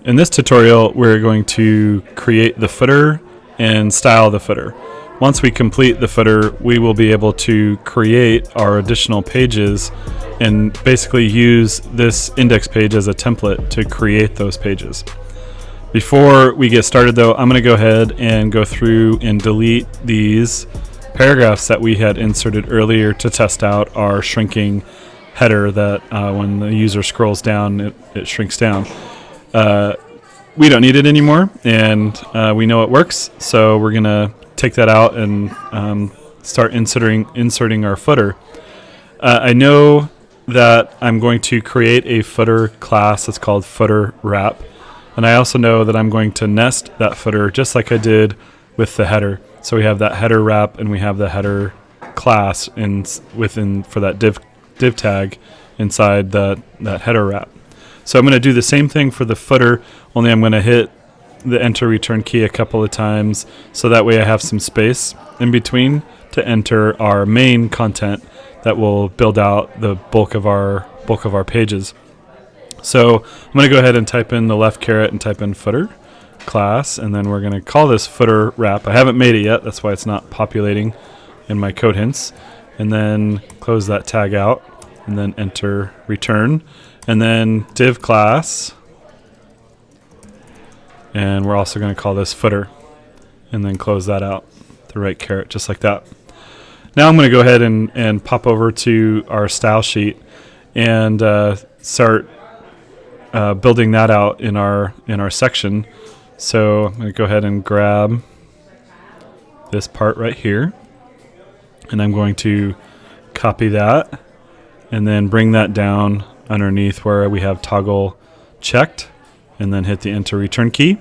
In this tutorial, we're going to create the footer and style the footer. Once we complete the footer, we will be able to create our additional pages and basically use this index page as a template to create those pages. Before we get started though, I'm going to go ahead and go through and delete these paragraphs that we had inserted earlier to test out our shrinking header that when the user scrolls down, it shrinks down. We don't need it anymore, and we know it works, so we're going to take that out and start inserting our footer. I know that I'm going to create a footer class that's called footer wrap, and I also know that I'm going to nest that footer just like I did with the header. So we have that header wrap and we have the header class for that div tag inside that header wrap. So I'm going to do the same thing for the footer, only I'm going to hit the enter return key a couple of times so that way I have some space in between to enter our main content that will build out the bulk of our pages. So I'm going to go ahead and type in the left caret and type in footer class, and then we're going to call this footer wrap. I haven't made it yet, that's why it's not populating in my code hints. And then close that tag out and then enter return, and then div class, and we're also going to call this footer and then close that out, the right caret, just like that. Now I'm going to go ahead and pop over to our style sheet and start building that out in our section. So I'm going to go ahead and grab this part right here, and I'm going to copy that and then bring that down underneath where we have toggle checked, and then hit the enter return key,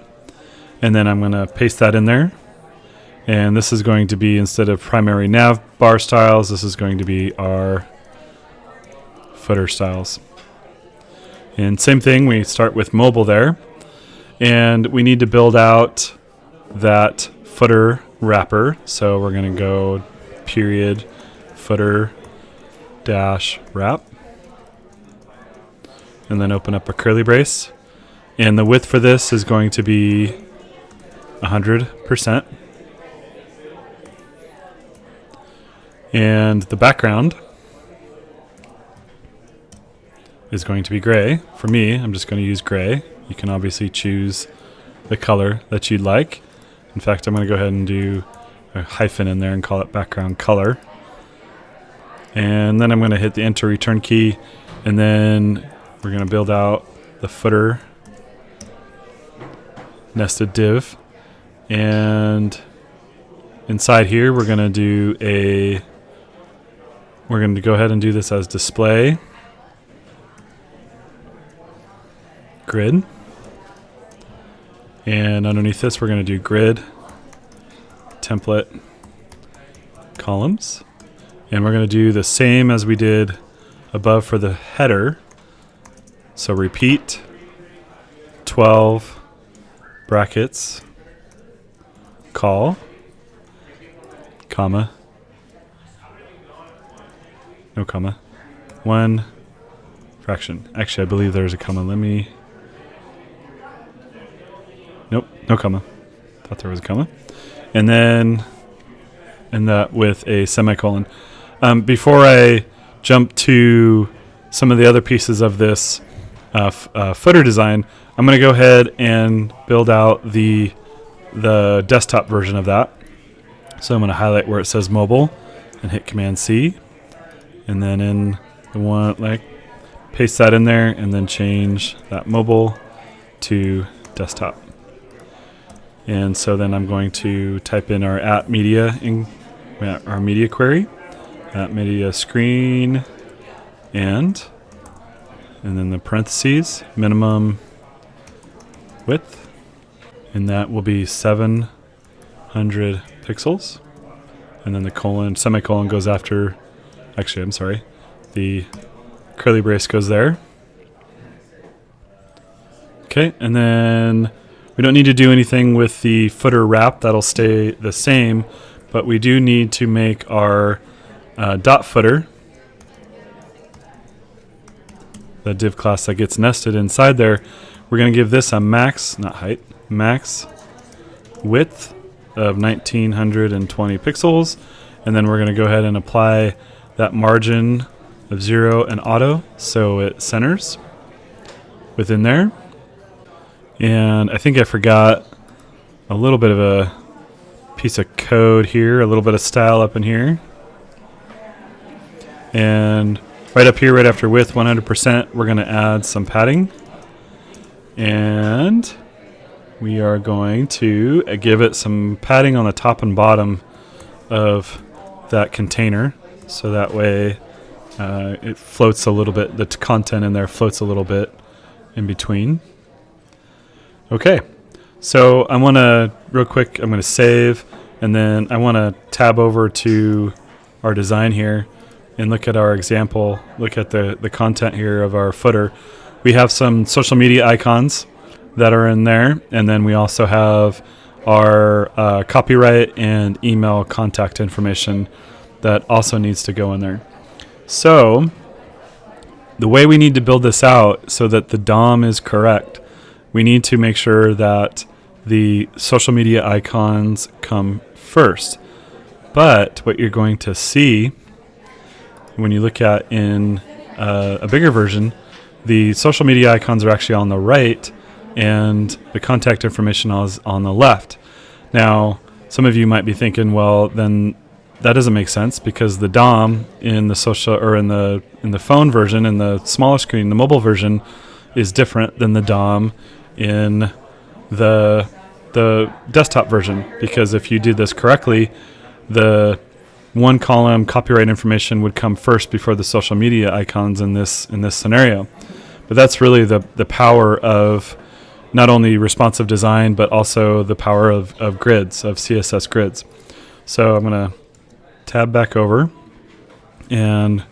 and then I'm going to paste that in there. And this is going to be, instead of primary nav bar styles, this is going to be our footer styles. And same thing, we start with mobile there, and we need to build out that footer wrapper. So we're going to go period footer dash wrap, and then open up a curly brace, and the width for this is going to be 100%, and the background is going to be gray. For me, I'm just going to use gray. You can obviously choose the color that you'd like. In fact, I'm going to go ahead and do a hyphen in there and call it background color. And then I'm going to hit the enter return key, and then we're going to build out the footer nested div. And inside here, we're going to go ahead and do this as display grid, and underneath this we're going to do grid template columns, and we're going to do the same as we did above for the header. So repeat 12 brackets call comma no comma 1 fraction. Actually, I believe there's a comma. Nope, no comma. Thought there was a comma. And then end that with a semicolon. Before I jump to some of the other pieces of this footer design, I'm going to go ahead and build out the desktop version of that. So I'm going to highlight where it says mobile and hit Command C, and then in the one, paste that in there, and then change that mobile to desktop. And so then I'm going to type in our @media in our media query, @media screen, and then the parentheses minimum width, and that will be 700 pixels, and then the semicolon goes after, actually I'm sorry, the curly brace goes there. Okay, and then we don't need to do anything with the footer wrap, that'll stay the same, but we do need to make our dot footer, the div class that gets nested inside there. We're going to give this a max, not height, max width of 1920 pixels. And then we're going to go ahead and apply that margin of 0 and auto so it centers within there. And I think I forgot a little bit of a piece of code here, a little bit of style up in here. And right up here, right after width 100%, we're going to add some padding. And we are going to give it some padding on the top and bottom of that container. So that way it floats a little bit, the content in there floats a little bit in between. Okay, so I want to, real quick, I'm going to save, and then I want to tab over to our design here and look at our example, look at the content here of our footer. We have some social media icons that are in there, and then we also have our copyright and email contact information that also needs to go in there. So the way we need to build this out so that the DOM is correct, we need to make sure that the social media icons come first. But what you're going to see when you look at in a bigger version, the social media icons are actually on the right and the contact information is on the left. Now, some of you might be thinking, well, then that doesn't make sense because the DOM in the social or in the phone version, in the smaller screen, the mobile version, is different than the DOM in the desktop version. Because if you did this correctly, the one column copyright information would come first before the social media icons in this scenario. But that's really the power of not only responsive design, but also the power of grids, of CSS grids. So I'm going to tab back over and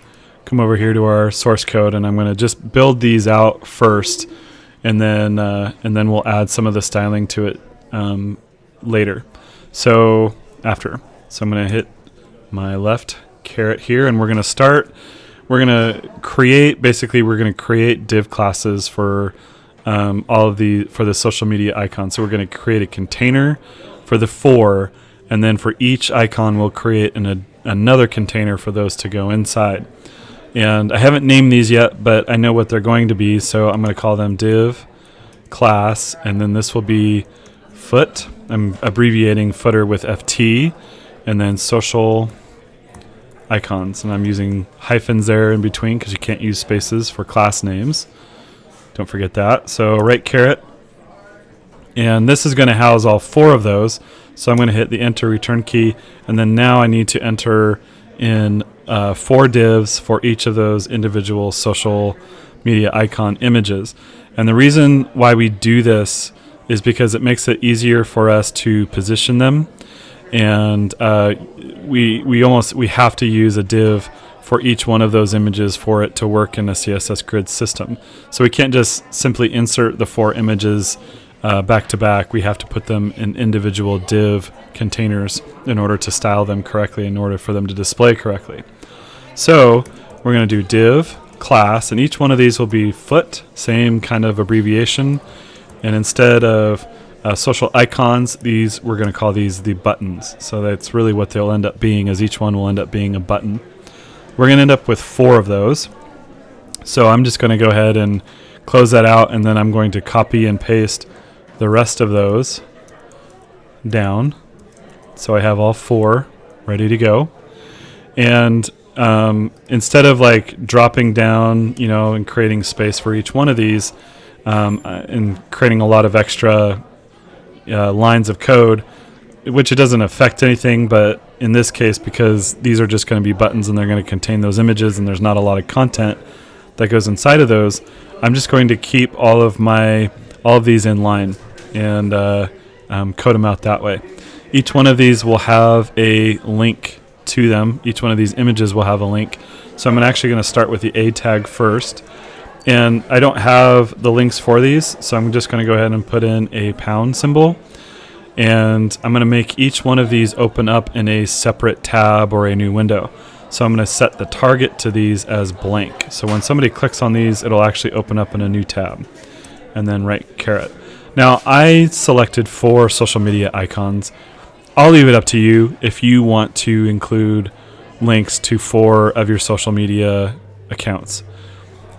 come over here to our source code, and I'm going to just build these out first, and then we'll add some of the styling to it later. So I'm going to hit my left caret here, and we're going to create div classes for for the social media icons. So we're going to create a container for the 4, and then for each icon we'll create another container for those to go inside. And I haven't named these yet, but I know what they're going to be, so I'm going to call them div class, and then this will be foot. I'm abbreviating footer with FT, and then social icons, and I'm using hyphens there in between because you can't use spaces for class names. Don't forget that. So right caret, and this is going to house all 4 of those. So I'm going to hit the enter return key, and then now I need to enter in 4 divs for each of those individual social media icon images. And the reason why we do this is because it makes it easier for us to position them, and we have to use a div for each one of those images for it to work in a CSS grid system. So we can't just simply insert the 4 images back to back. We have to put them in individual div containers in order to style them correctly, in order for them to display correctly. So we're going to do div class, and each one of these will be foot, same kind of abbreviation. And instead of social icons, we're going to call these the buttons. So that's really what they'll end up being, as each one will end up being a button. We're going to end up with 4 of those. So I'm just going to go ahead and close that out, and then I'm going to copy and paste the rest of those down. So I have all 4 ready to go. And instead of like dropping down, and creating space for each one of these, and creating a lot of extra lines of code, which it doesn't affect anything, but in this case, because these are just going to be buttons and they're going to contain those images, and there's not a lot of content that goes inside of those, I'm just going to keep all of these in line and code them out that way. Each one of these will have a link to them. Each one of these images will have a link. So I'm actually going to start with the A tag first. And I don't have the links for these, so I'm just going to go ahead and put in a pound symbol. And I'm going to make each one of these open up in a separate tab or a new window. So I'm going to set the target to these as blank. So when somebody clicks on these, it'll actually open up in a new tab. and then right caret. Now, I selected 4 social media icons. I'll leave it up to you if you want to include links to 4 of your social media accounts.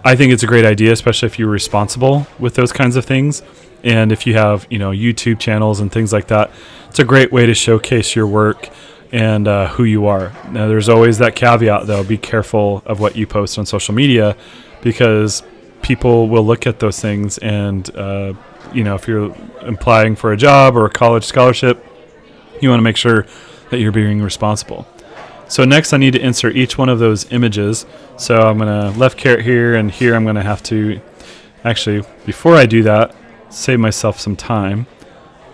I think it's a great idea, especially if you're responsible with those kinds of things. And if you have, YouTube channels and things like that, it's a great way to showcase your work and who you are. Now, there's always that caveat, though. Be careful of what you post on social media, because people will look at those things and, if you're applying for a job or a college scholarship, you want to make sure that you're being responsible. So next I need to insert each one of those images. So I'm going to left caret here, and here I'm going to have to, actually, before I do that, save myself some time.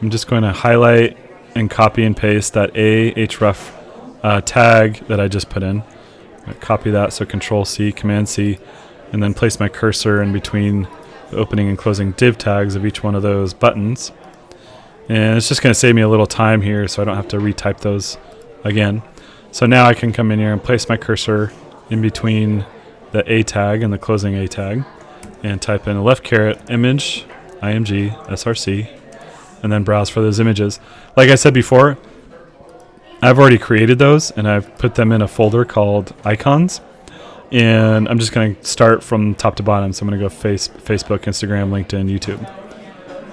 I'm just going to highlight and copy and paste that ahref tag that I just put in. I'm going to copy that, so Control C, Command C, and then place my cursor in between the opening and closing div tags of each one of those buttons. And it's just going to save me a little time here, so I don't have to retype those again. So now I can come in here and place my cursor in between the A tag and the closing A tag, and type in a left caret image, img, src, and then browse for those images. Like I said before, I've already created those, and I've put them in a folder called icons. And I'm just going to start from top to bottom. So I'm going to go Facebook, Instagram, LinkedIn, YouTube,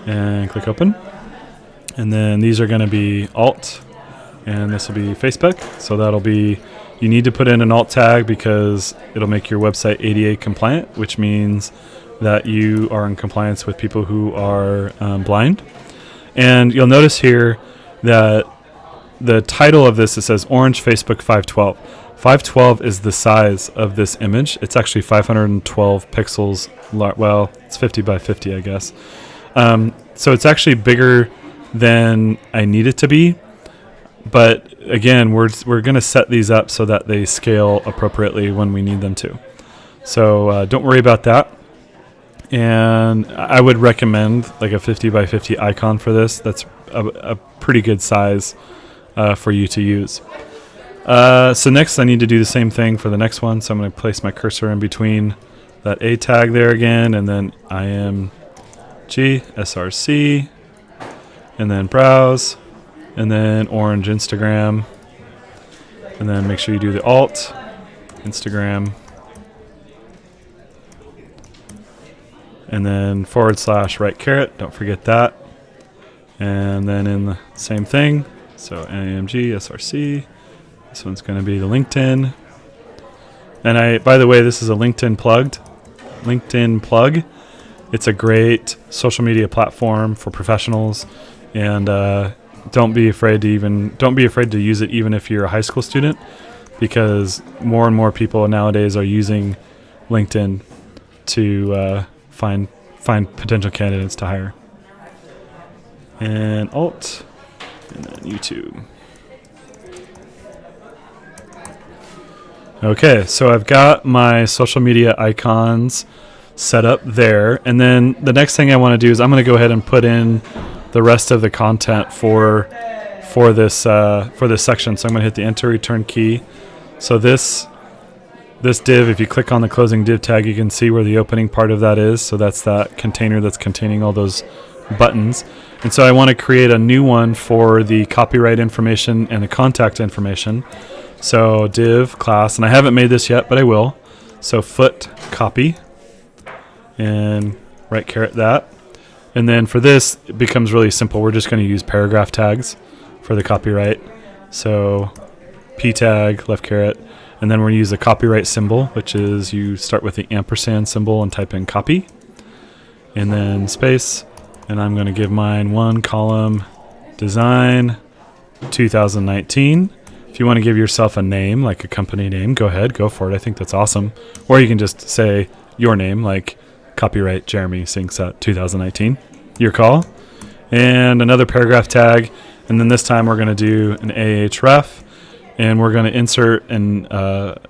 and click open. And then these are going to be alt, and this will be Facebook. So that'll be, you need to put in an alt tag because it'll make your website ADA compliant, which means that you are in compliance with people who are blind. And you'll notice here that the title of this, it says Orange Facebook 512. 512 is the size of this image. It's actually 512 pixels. Well, it's 50 by 50, I guess. So it's actually bigger than I need it to be. But again, we're going to set these up so that they scale appropriately when we need them to. So don't worry about that. And I would recommend like a 50 by 50 icon for this. That's a pretty good size for you to use. So next I need to do the same thing for the next one. So I'm going to place my cursor in between that A tag there again, and then img, src, and then browse, and then orange Instagram, and then make sure you do the alt, Instagram, and then / right caret, don't forget that, and then in the same thing, so img, src, this one's going to be the LinkedIn. And by the way, this is a LinkedIn plug. It's a great social media platform for professionals, and don't be afraid to use it even if you're a high school student, because more and more people nowadays are using LinkedIn to find potential candidates to hire. And alt, and then YouTube. Okay, so I've got my social media icons set up there, and then the next thing I want to do is I'm going to go ahead and put in the rest of the content for this section. So I'm going to hit the enter return key. So this div, if you click on the closing div tag, you can see where the opening part of that is. So that's that container that's containing all those buttons. And so I want to create a new one for the copyright information and the contact information. So div class, and I haven't made this yet, but I will. So foot copy, and right caret that. And then for this, it becomes really simple. We're just going to use paragraph tags for the copyright. So p tag, left caret, and then we're going to use the copyright symbol, which is you start with the ampersand symbol and type in copy, and then space. And I'm going to give mine one column design 2019. If you want to give yourself a name, like a company name, go ahead, go for it. I think that's awesome. Or you can just say your name, like copyright Jeremy Singset 2019. Your call. And another paragraph tag. And then this time we're going to do an ahref, and we're going to insert an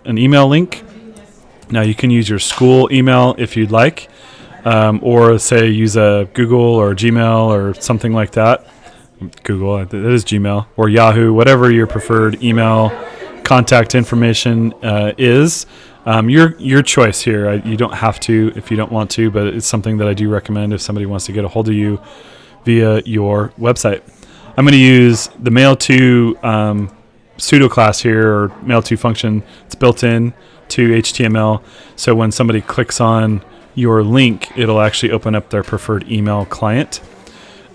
email link. Now you can use your school email if you'd like, or say use a Google or Gmail or something like that. Google, that is Gmail, or Yahoo, whatever your preferred email contact information is. Your choice here. You don't have to if you don't want to, but it's something that I do recommend if somebody wants to get a hold of you via your website. I'm going to use the mail-to pseudo class here, or mail-to function. It's built in to HTML, so when somebody clicks on your link, it'll actually open up their preferred email client.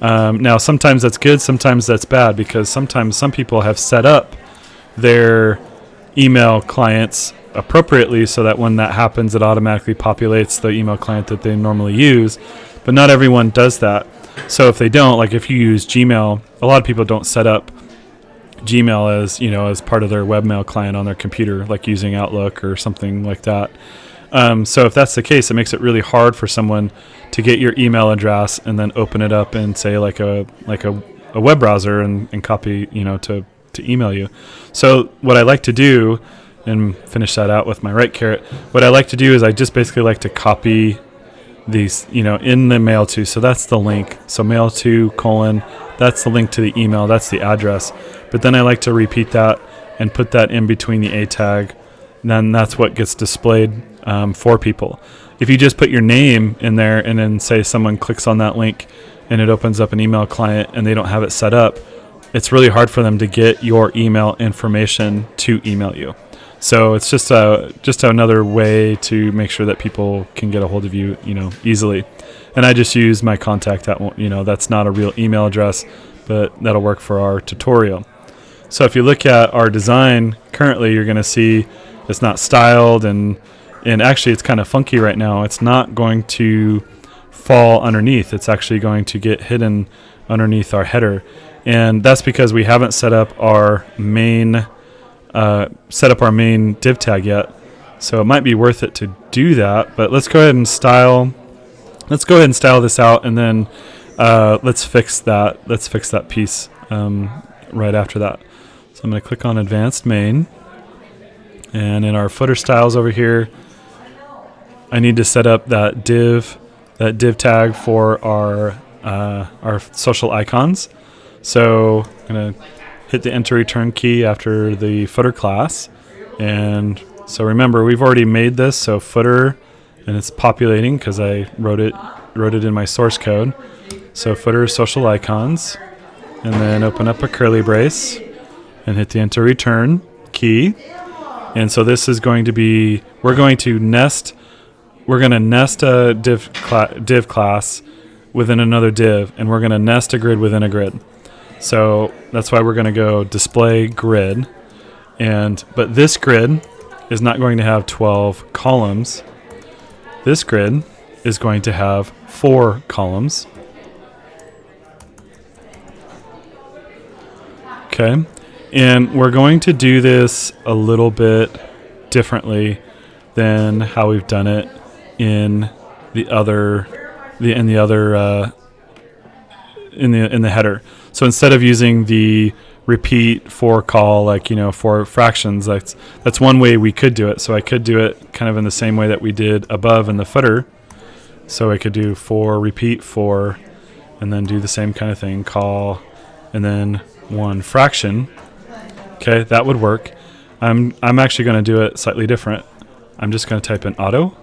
Now, sometimes that's good, sometimes that's bad, because sometimes some people have set up their email clients appropriately so that when that happens, it automatically populates the email client that they normally use, but not everyone does that. So if they don't, like if you use Gmail, a lot of people don't set up Gmail as part of their webmail client on their computer, like using Outlook or something like that. So if that's the case, it makes it really hard for someone to get your email address and then open it up in, say, like a web browser and copy, to email you. So what I like to do, and finish that out with my right caret, what I like to do is I just basically like to copy these, in the mail to. So that's the link. So mail to : that's the link to the email. That's the address. But then I like to repeat that and put that in between the A tag. Then that's what gets displayed for people. If you just put your name in there and then say someone clicks on that link and it opens up an email client and they don't have it set up, it's really hard for them to get your email information to email you. So it's just another way to make sure that people can get a hold of you, easily. And I just use my contact that's not a real email address, but that'll work for our tutorial. So if you look at our design currently, you're going to see it's not styled, and actually it's kind of funky right now. It's not going to fall underneath. It's actually going to get hidden underneath our header. And that's because we haven't set up our main div tag yet. So it might be worth it to do that, but let's go ahead and style this out, and then let's fix that piece right after that. So I'm going to click on Advanced Main, and in our footer styles over here, I need to set up that div tag for our social icons. So I'm going to hit the enter return key after the footer class. And so remember, we've already made this, so footer, and it's populating because I wrote it in my source code. So footer social icons, and then open up a curly brace and hit the enter return key. And so this is going to be, we're going to nest a div class within another div, and we're going to nest a grid within a grid. So that's why we're going to go display grid, but this grid is not going to have 12 columns. This grid is going to have 4 columns. Okay, and we're going to do this a little bit differently than how we've done it in the header. So instead of using the repeat for call, for fractions, that's one way we could do it. So I could do it kind of in the same way that we did above in the footer. So I could do for repeat for, and then do the same kind of thing, call, and then one fraction. Okay, that would work. I'm actually going to do it slightly different. I'm just going to type in auto,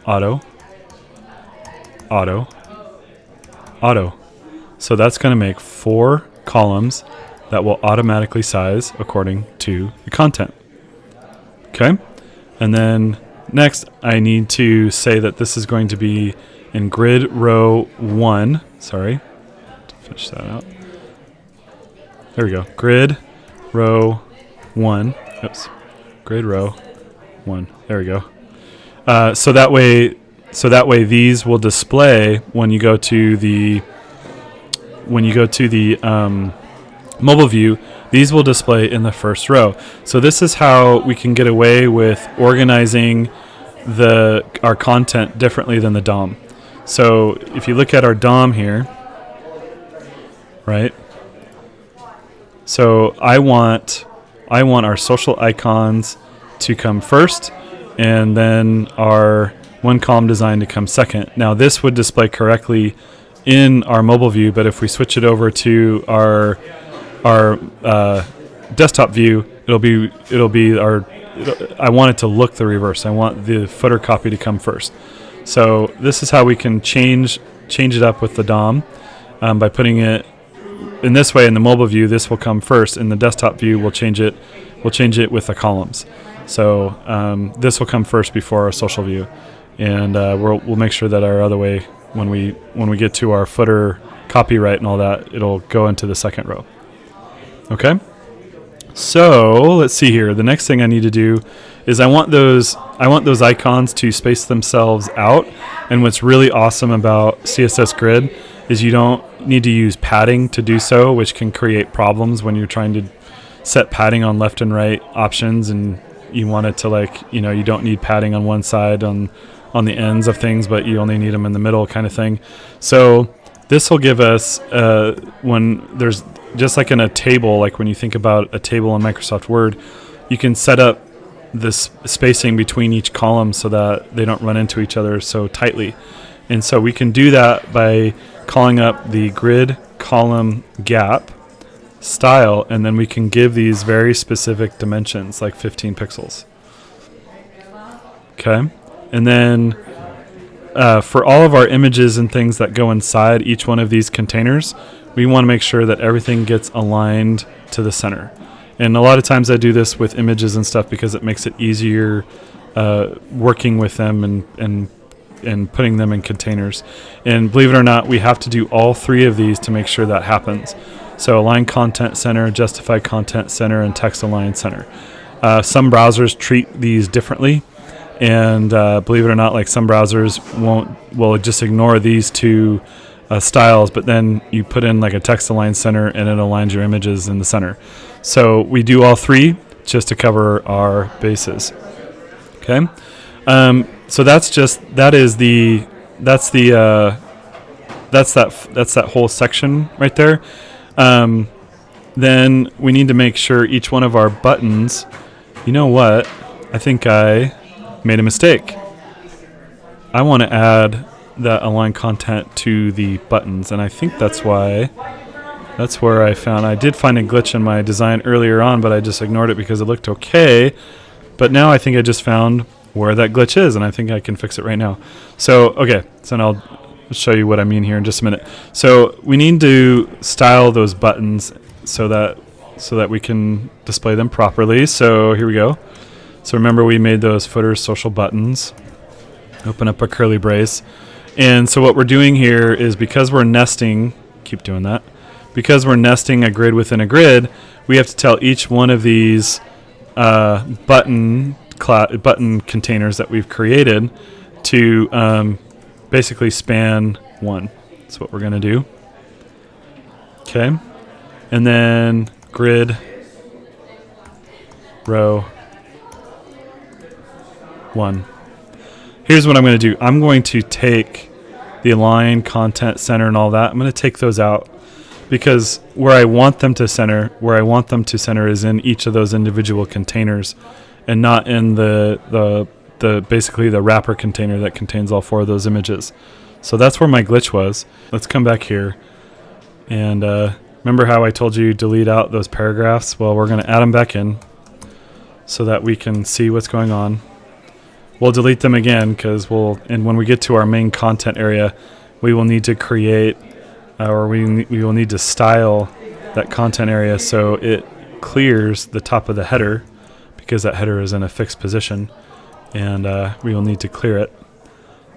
auto, auto, auto. So that's going to make 4 columns that will automatically size according to the content. Okay, and then next I need to say that this is going to be in grid row 1. Sorry, to finish that out. There we go. Grid row 1. Oops. Grid row 1. There we go. So that way these will display when you go to the mobile view. These will display in the first row. So this is how we can get away with organizing our content differently than the DOM. So if you look at our DOM here, right? So I want our social icons to come first, and then our one column design to come second. Now this would display correctly in our mobile view, but if we switch it over to our desktop view, it'll be our I want it to look the reverse. I want the footer copy to come first. So this is how we can change it up with the DOM by putting it in this way. In the mobile view, this will come first. In the desktop view, we'll change it with the columns. So this will come first before our social view, and we'll make sure that our other way, when we get to our footer copyright and all that, it'll go into the second row. Okay. So let's see here. The next thing I need to do is I want those icons to space themselves out. And what's really awesome about CSS Grid is you don't need to use padding to do so, which can create problems when you're trying to set padding on left and right options, and you want it to you don't need padding on one side on the ends of things, but you only need them in the middle kind of thing. So this will give us when there's just like in a table, like when you think about a table in Microsoft Word, you can set up this spacing between each column so that they don't run into each other so tightly. And so we can do that by calling up the grid column gap style, and then we can give these very specific dimensions, like 15 pixels. Okay. And then for all of our images and things that go inside each one of these containers, we want to make sure that everything gets aligned to the center. And a lot of times I do this with images and stuff because it makes it easier working with them and putting them in containers. And believe it or not, we have to do all three of these to make sure that happens. So align content center, justify content center, and text align center. Some browsers treat these differently. And believe it or not, like some browsers will just ignore these two styles, but then you put in like a text align center and it aligns your images in the center. So we do all three just to cover our bases. Okay. So that's that whole section right there. Then we need to make sure each one of our buttons, you know what? I think I made a mistake. I want to add that align content to the buttons, and I think that's where I did find a glitch in my design earlier on, but I just ignored it because it looked okay. But now I think I just found where that glitch is, and I think I can fix it right now. So okay, so now I'll show you what I mean here in just a minute. So we need to style those buttons so that we can display them properly. So here we go. So remember, we made those footer social buttons. Open up a curly brace. And so what we're doing here is, because we're nesting, because we're nesting a grid within a grid, we have to tell each one of these button containers that we've created to basically span one. That's what we're going to do. Okay. And then grid row 1. Here's what I'm going to do. I'm going to take the align, content, center, and all that. I'm going to take those out because where I want them to center is in each of those individual containers, and not in the basically the wrapper container that contains all four of those images. So that's where my glitch was. Let's come back here. And remember how I told you delete out those paragraphs? Well, we're going to add them back in so that we can see what's going on. We'll delete them again and when we get to our main content area, we will need to create, or we will need to style that content area so it clears the top of the header, because that header is in a fixed position, and we will need to clear it.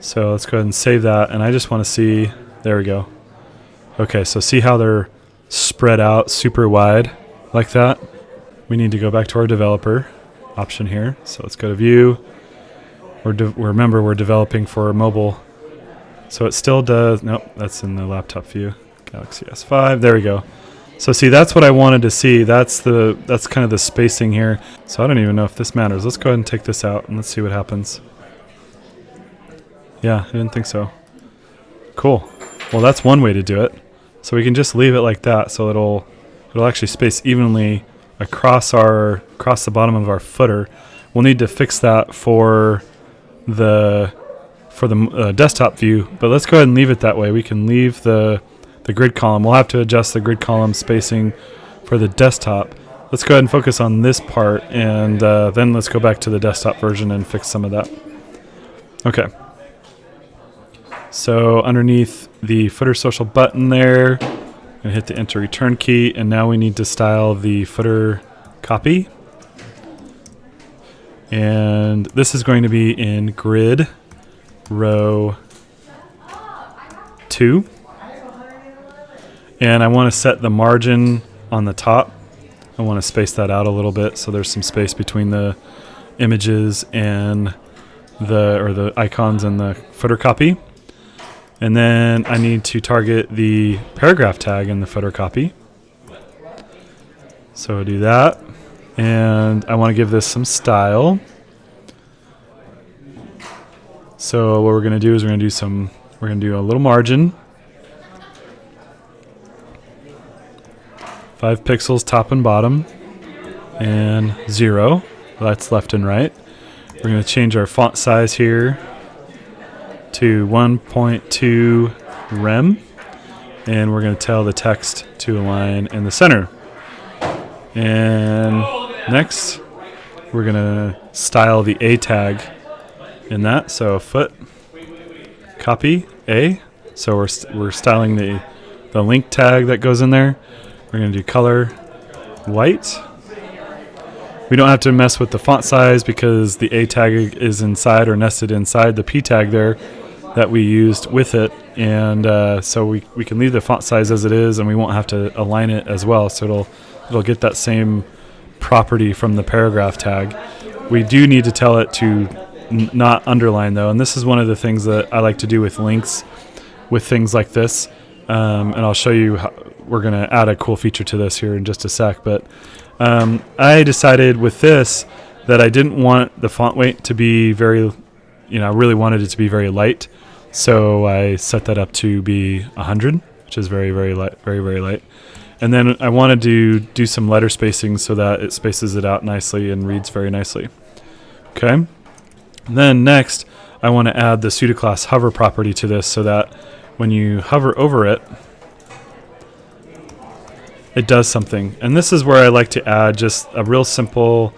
So let's go ahead and save that, and I just want to see, there we go. Okay, so see how they're spread out super wide like that? We need to go back to our developer option here. So let's go to view. Remember, we're developing for mobile, so it still does. Nope, that's in the laptop view. Galaxy S5. There we go. So see, that's what I wanted to see. That's kind of the spacing here. So I don't even know if this matters. Let's go ahead and take this out and let's see what happens. Yeah, I didn't think so. Cool. Well, that's one way to do it. So we can just leave it like that, so it'll actually space evenly across the bottom of our footer. We'll need to fix that for the desktop view, but let's go ahead and leave it that way. We can leave the grid column. We'll have to adjust the grid column spacing for the desktop. let's go ahead and focus on this part, and then let's go back to the desktop version and fix some of that. Okay. So underneath the footer social button there, I'm gonna hit the enter return key, and now we need to style the footer copy. And this is going to be in grid row 2. And I want to set the margin on the top. I want to space that out a little bit so there's some space between the images and the icons and the footer copy. And then I need to target the paragraph tag in the footer copy. So I'll do that. And I want to give this some style. So what we're going to do is we're going to do a little margin. 5 pixels top and bottom, and 0. That's left and right. We're going to change our font size here to 1.2 rem, and we're going to tell the text to align in the center. And next, we're going to style the A tag in that. So foot copy A. So we're styling the link tag that goes in there. We're going to do color white. We don't have to mess with the font size because the A tag is inside or nested inside the P tag there that we used with it. And so we can leave the font size as it is, and we won't have to align it as well. So it'll get that same property from the paragraph tag. We do need to tell it to not underline though. And this is one of the things that I like to do with links with things like this. And I'll show you how we're going to add a cool feature to this here in just a sec. But I decided with this that I didn't want the font weight to be very, I really wanted it to be very light. So I set that up to be 100, which is very, very light, very, very light. And then I wanted to do some letter spacing so that it spaces it out nicely and reads very nicely. Okay. Then next, I want to add the pseudoclass hover property to this so that when you hover over it, it does something. And this is where I like to add just a real simple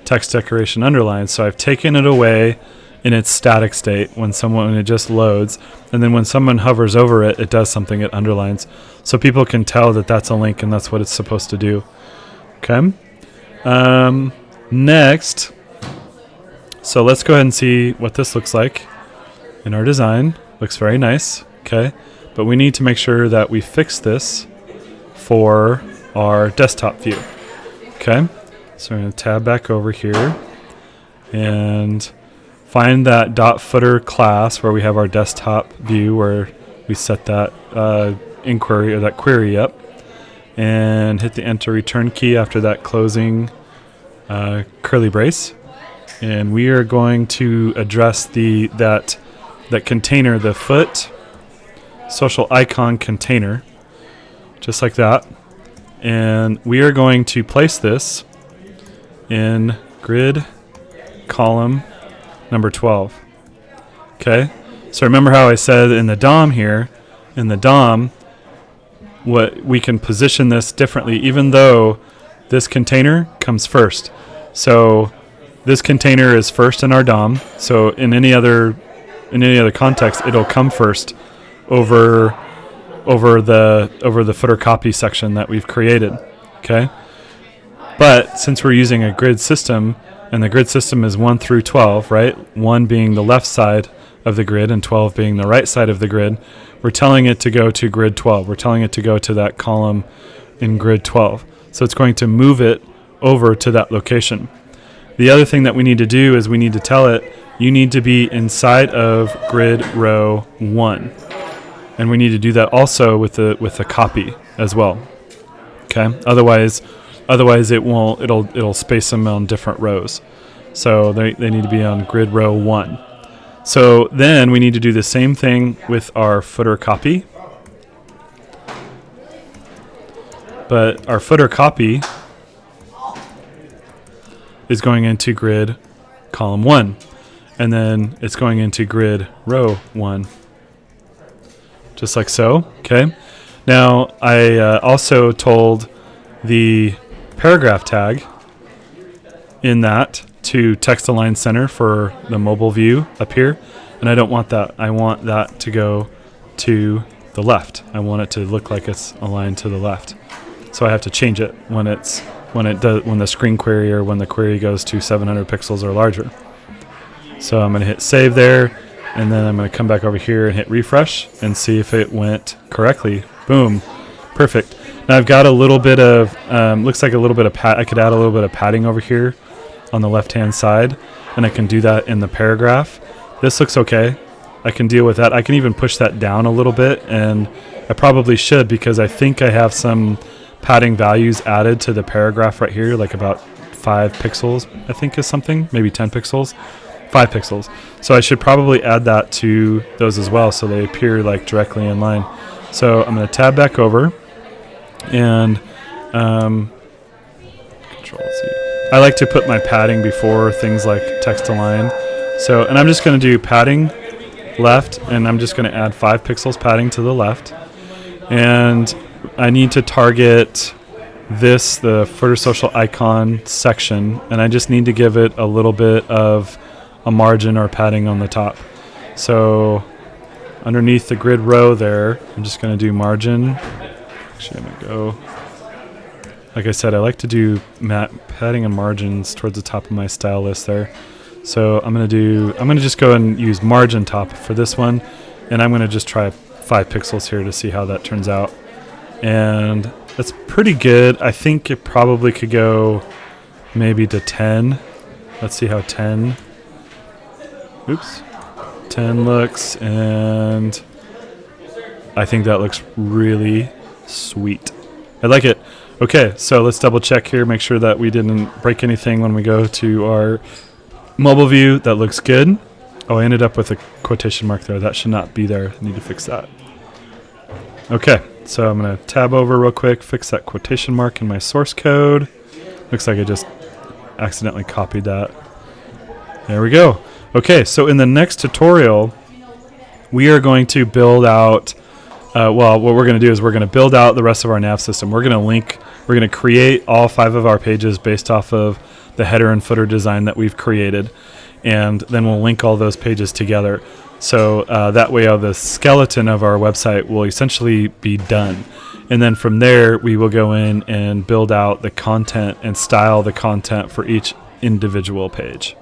text decoration underline. So I've taken it away in its static state when it just loads, and then when someone hovers over it, it does something, it underlines. So people can tell that that's a link and that's what it's supposed to do. Okay. Next, so let's go ahead and see what this looks like in our design. Looks very nice. Okay. But we need to make sure that we fix this for our desktop view. Okay, so we're going to tab back over here and find that .footer class where we have our desktop view where we set that inquiry or that query up, and hit the enter return key after that closing curly brace. And we are going to address that container, the foot social icon container, just like that. And we are going to place this in grid column number 12. Okay, so remember how I said in the DOM here, what we can position this differently, even though this container comes first. So this container is first in our DOM. So in any other context, it'll come first over the footer copy section that we've created. Okay, but since we're using a grid system, and the grid system is 1 through 12, right? 1 being the left side of the grid and 12 being the right side of the grid, we're telling it to go to grid 12. We're telling it to go to that column in grid 12. So it's going to move it over to that location. The other thing that we need to do is we need to tell it, you need to be inside of grid row 1. And we need to do that also with the copy as well. Okay? Otherwise it'll space them on different rows. So they need to be on grid row 1. So then we need to do the same thing with our footer copy. But our footer copy is going into grid column 1. And then it's going into grid row 1. Just like so. Okay. Now I also told the paragraph tag in that to text align center for the mobile view up here. And I don't want that. I want that to go to the left. I want it to look like it's aligned to the left. So I have to change it when the screen query or when the query goes to 700 pixels or larger. So I'm going to hit save there, and then I'm going to come back over here and hit refresh and see if it went correctly. Boom. Perfect. Now I've got a little bit of, looks like a little bit of I could add a little bit of padding over here on the left-hand side, and I can do that in the paragraph. This looks okay. I can deal with that. I can even push that down a little bit, and I probably should because I think I have some padding values added to the paragraph right here, like about 5 pixels, I think is something, maybe 10 pixels, 5 pixels. So I should probably add that to those as well so they appear like directly in line. So I'm going to tab back over and Control-C. I like to put my padding before things like text align. So, and I'm just going to do padding left, and I'm just going to add 5 pixels padding to the left. And I need to target this, the Footer Social icon section, and I just need to give it a little bit of a margin or padding on the top. So underneath the grid row there, I'm just going to do margin. Actually, I'm going to go, like I said, I like to do padding and margins towards the top of my style list there. So I'm going to just go and use margin top for this one, and I'm going to just try 5 pixels here to see how that turns out. And that's pretty good. I think it probably could go maybe to 10. Let's see how 10 looks, and I think that looks really sweet. I like it. Okay, so let's double check here, make sure that we didn't break anything when we go to our mobile view. That looks good. Oh, I ended up with a quotation mark there. That should not be there. I need to fix that. Okay, so I'm going to tab over real quick, fix that quotation mark in my source code. Looks like I just accidentally copied that. There we go. Okay, so in the next tutorial, we are going to build out, what we're going to do is we're going to build out the rest of our nav system. We're going to create all 5 of our pages based off of the header and footer design that we've created, and then we'll link all those pages together. So that way the skeleton of our website will essentially be done. And then from there, we will go in and build out the content and style the content for each individual page.